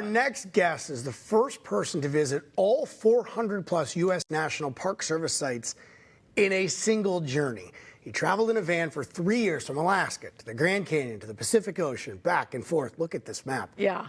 Our next guest is the first person to visit all 400 plus U.S. National Park Service sites in a single journey. He traveled in a van for 3 years from Alaska to the Grand Canyon to the Pacific Ocean, back and forth. Look at this map. Yeah.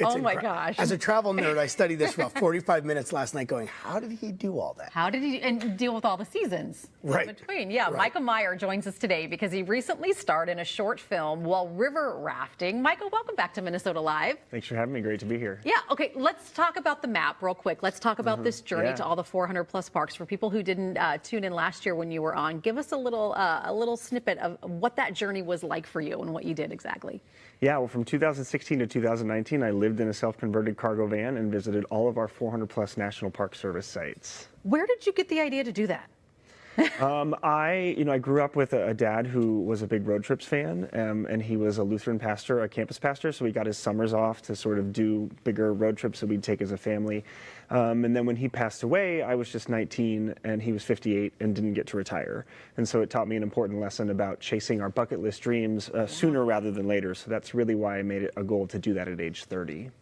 Oh my gosh. As a travel nerd, I studied this for about 45 minutes last night going, how did he do all that? How did he deal with all the seasons right. in between? Yeah, right. Michael Meyer joins us today because he recently starred in a short film while river rafting. Michael, welcome back to Minnesota Live. Thanks for having me. Great to be here. Yeah, okay, let's talk about the map real quick. Let's talk about this journey to all the 400 plus parks. For people who didn't tune in last year when you were on, give us a little snippet of what that journey was like for you and what you did exactly. Yeah, well, from 2016 to 2019, I lived in a self-converted cargo van and visited all of our 400 plus National Park Service sites. Where did you get the idea to do that? I grew up with a dad who was a big road trips fan, and he was a Lutheran pastor, a campus pastor, so we got his summers off to sort of do bigger road trips that we'd take as a family. And then when he passed away, I was just 19 and he was 58 and didn't get to retire. And so it taught me an important lesson about chasing our bucket list dreams sooner rather than later. So that's really why I made it a goal to do that at age 30.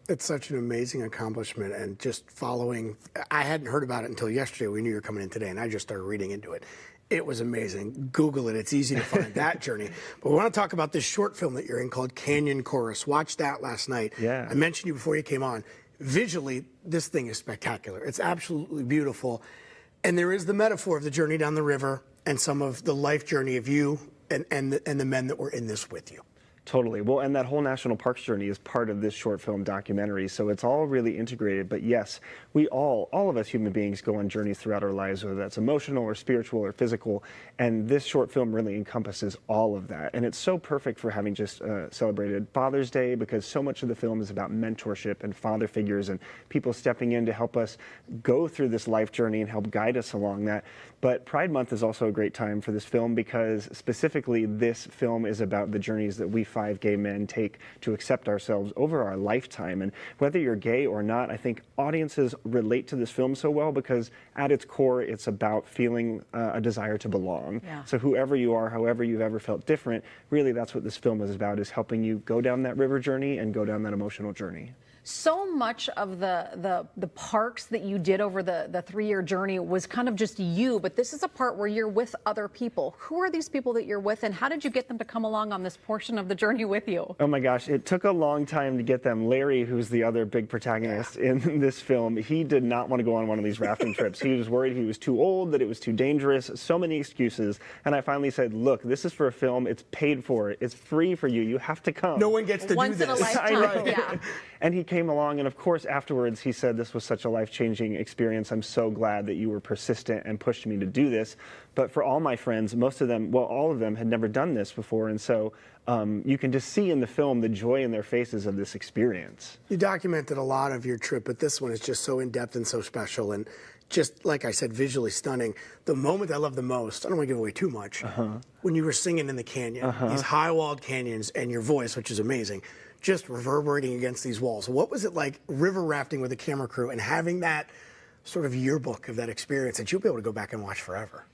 It's such an amazing accomplishment, and just following, I hadn't heard about it until yesterday. We knew you were coming in today, and I just started reading into it. It was amazing. Google it. It's easy to find that journey. But we want to talk about this short film that you're in called Canyon Chorus. Watched that last night. Yeah. I mentioned you before you came on. Visually, this thing is spectacular. It's absolutely beautiful. And there is the metaphor of the journey down the river and some of the life journey of you and the men that were in this with you. Totally. Well, and that whole national parks journey is part of this short film documentary, so it's all really integrated. But yes, we all of us human beings go on journeys throughout our lives, whether that's emotional or spiritual or physical, and this short film really encompasses all of that. And it's so perfect for having just celebrated Father's Day, because so much of the film is about mentorship and father figures and people stepping in to help us go through this life journey and help guide us along that. But Pride Month is also a great time for this film, because specifically this film is about the journeys that we 5 gay men take to accept ourselves over our lifetime. And whether you're gay or not, I think audiences relate to this film so well because at its core, it's about feeling a desire to belong. Yeah. So whoever you are, however you've ever felt different, really that's what this film is about, is helping you go down that river journey and go down that emotional journey. So much of the parks that you did over the 3-year journey was kind of just you, but this is a part where you're with other people. Who are these people that you're with, and how did you get them to come along on this portion of the journey with you? Oh my gosh, it took a long time to get them. Larry, who's the other big protagonist in this film, he did not want to go on one of these rafting trips. He was worried he was too old, that it was too dangerous, so many excuses. And I finally said, look, this is for a film, it's paid for, it's free for you, you have to come. No one gets to Once do this. in a lifetime, yeah. And he came along, and of course afterwards he said, this was such a life-changing experience. I'm so glad that you were persistent and pushed me to do this. But for all my friends, most of them, well, all of them had never done this before. And so you can just see in the film the joy in their faces of this experience. You documented a lot of your trip, but this one is just so in-depth and so special. And just like I said, visually stunning. The moment I love the most, I don't want to give away too much, when you were singing in the canyon, these high-walled canyons, and your voice, which is amazing, just reverberating against these walls. What was it like river rafting with a camera crew and having that sort of yearbook of that experience that you'll be able to go back and watch forever?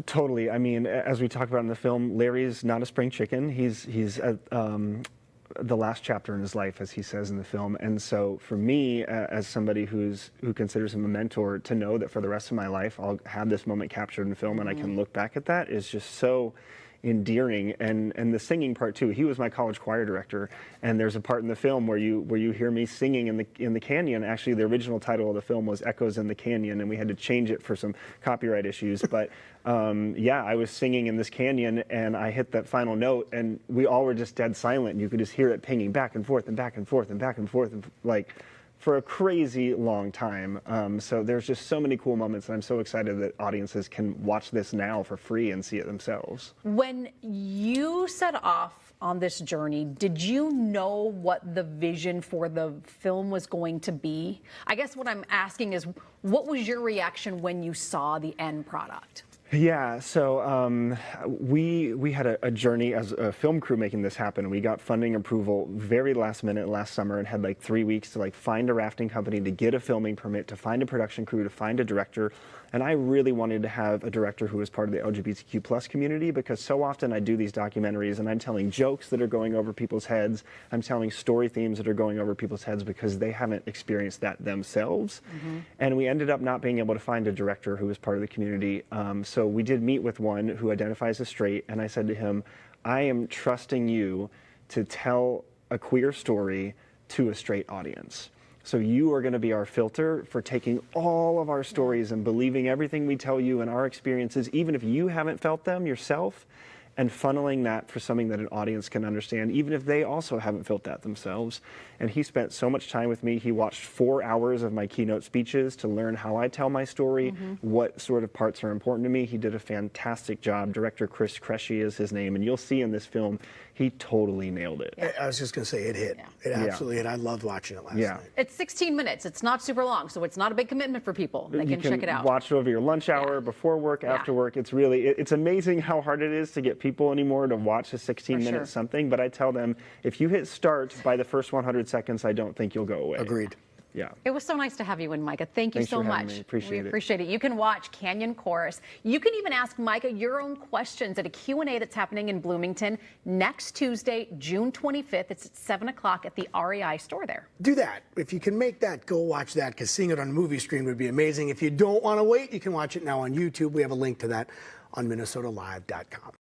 Totally. I mean, as we talk about in the film, Larry's not a spring chicken. He's at the last chapter in his life, as he says in the film. And so for me, as somebody who considers him a mentor, to know that for the rest of my life, I'll have this moment captured in film and I can look back at that is just so endearing. And the singing part too. He was my college choir director, and there's a part in the film where you hear me singing in the canyon. Actually, the original title of the film was Echoes in the Canyon, and we had to change it for some copyright issues. But yeah, I was singing in this canyon, and I hit that final note, and we all were just dead silent. And you could just hear it pinging back and forth and back and forth and back and forth, and like for a crazy long time. So there's just so many cool moments, and I'm so excited that audiences can watch this now for free and see it themselves. When you set off on this journey, did you know what the vision for the film was going to be? I guess what I'm asking is, what was your reaction when you saw the end product? Yeah, so we had a journey as a film crew making this happen. We got funding approval very last minute last summer and had like 3 weeks to like find a rafting company, to get a filming permit, to find a production crew, to find a director. And I really wanted to have a director who was part of the LGBTQ plus community, because so often I do these documentaries and I'm telling jokes that are going over people's heads. I'm telling story themes that are going over people's heads because they haven't experienced that themselves. And we ended up not being able to find a director who was part of the community. So we did meet with one who identifies as straight, and I said to him, I am trusting you to tell a queer story to a straight audience. So you are going to be our filter for taking all of our stories and believing everything we tell you and our experiences, even if you haven't felt them yourself, and funneling that for something that an audience can understand, even if they also haven't felt that themselves. And he spent so much time with me. He watched 4 hours of my keynote speeches to learn how I tell my story, what sort of parts are important to me. He did a fantastic job. Director Chris Kresge is his name, and you'll see in this film, he totally nailed it. I was just going to say, it hit. It absolutely hit. I loved watching it last night. It's 16 minutes. It's not super long, so it's not a big commitment for people. They can check it out. Watch it over your lunch hour, before work, after work. It's really, it's amazing how hard it is to get people anymore to watch a 16-minute something. But I tell them, if you hit start by the first 100 seconds, I don't think you'll go away. Agreed. Yeah. It was so nice to have you in, Micah. Thank you Thanks so for having much. me. Appreciate it. We appreciate it. You can watch Canyon Chorus. You can even ask Micah your own questions at a Q&A that's happening in Bloomington next Tuesday, June 25th. It's at 7 o'clock at the REI store there. Do that. If you can make that, go watch that, because seeing it on movie screen would be amazing. If you don't want to wait, you can watch it now on YouTube. We have a link to that on minnesotalive.com.